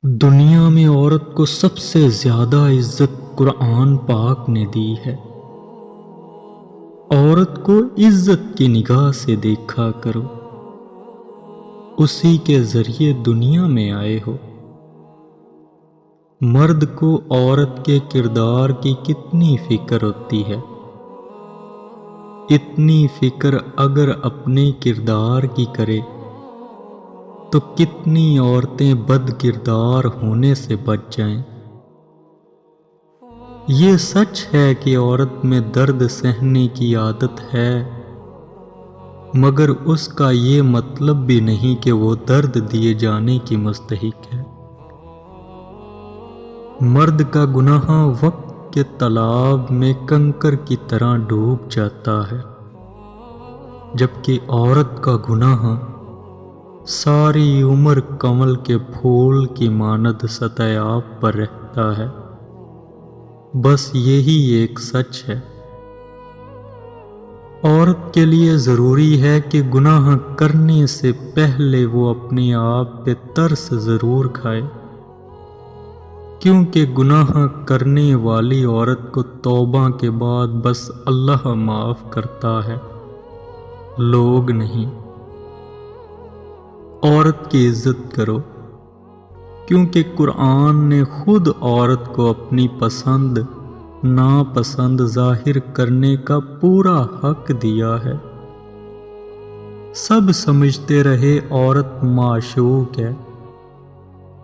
دنیا میں عورت کو سب سے زیادہ عزت قرآن پاک نے دی ہے۔ عورت کو عزت کی نگاہ سے دیکھا کرو، اسی کے ذریعے دنیا میں آئے ہو۔ مرد کو عورت کے کردار کی کتنی فکر ہوتی ہے، اتنی فکر اگر اپنے کردار کی کرے تو کتنی عورتیں بد کردار ہونے سے بچ جائیں۔ یہ سچ ہے کہ عورت میں درد سہنے کی عادت ہے، مگر اس کا یہ مطلب بھی نہیں کہ وہ درد دیے جانے کی مستحق ہے۔ مرد کا گناہ وقت کے تالاب میں کنکر کی طرح ڈوب جاتا ہے، جبکہ عورت کا گناہ ساری عمر کمل کے پھول کی مانند سطح آب پر رہتا ہے۔ بس یہی ایک سچ ہے۔ عورت کے لیے ضروری ہے کہ گناہ کرنے سے پہلے وہ اپنے آپ پہ ترس ضرور کھائے، کیونکہ گناہ کرنے والی عورت کو توبہ کے بعد بس اللہ معاف کرتا ہے، لوگ نہیں۔ عورت کی عزت کرو، کیونکہ قرآن نے خود عورت کو اپنی پسند ناپسند ظاہر کرنے کا پورا حق دیا ہے۔ سب سمجھتے رہے عورت معشوق ہے،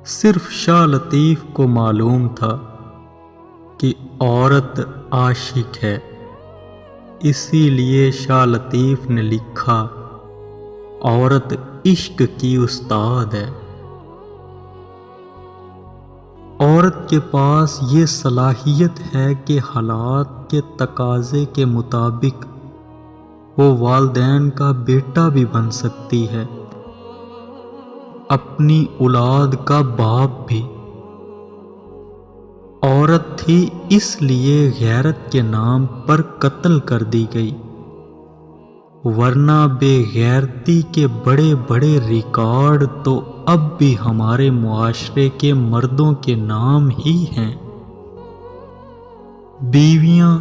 صرف شاہ لطیف کو معلوم تھا کہ عورت عاشق ہے، اسی لیے شاہ لطیف نے لکھا عورت عشق کی استاد ہے۔ عورت کے پاس یہ صلاحیت ہے کہ حالات کے تقاضے کے مطابق وہ والدین کا بیٹا بھی بن سکتی ہے، اپنی اولاد کا باپ بھی۔ عورت تھی اس لیے غیرت کے نام پر قتل کر دی گئی، ورنہ بے غیرتی کے بڑے بڑے ریکارڈ تو اب بھی ہمارے معاشرے کے مردوں کے نام ہی ہیں۔ بیویاں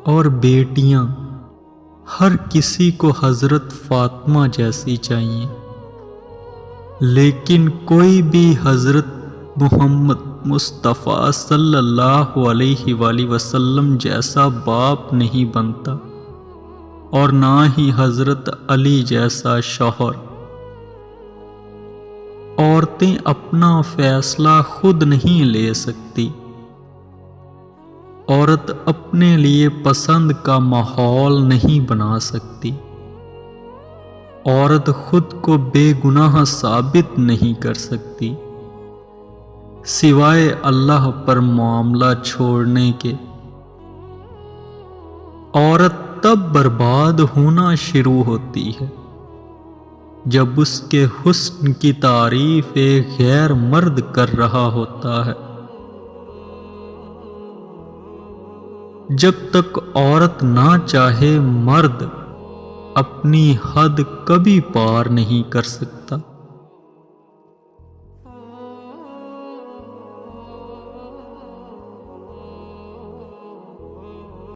اور بیٹیاں ہر کسی کو حضرت فاطمہ جیسی چاہیے، لیکن کوئی بھی حضرت محمد مصطفیٰ صلی اللہ علیہ وآلہ وسلم جیسا باپ نہیں بنتا، اور نہ ہی حضرت علی جیسا شوہر۔ عورتیں اپنا فیصلہ خود نہیں لے سکتی۔ عورت اپنے لیے پسند کا ماحول نہیں بنا سکتی۔ عورت خود کو بے گناہ ثابت نہیں کر سکتی، سوائے اللہ پر معاملہ چھوڑنے کے۔ عورت تب برباد ہونا شروع ہوتی ہے جب اس کے حسن کی تعریف ایک غیر مرد کر رہا ہوتا ہے۔ جب تک عورت نہ چاہے، مرد اپنی حد کبھی پار نہیں کر سکتا۔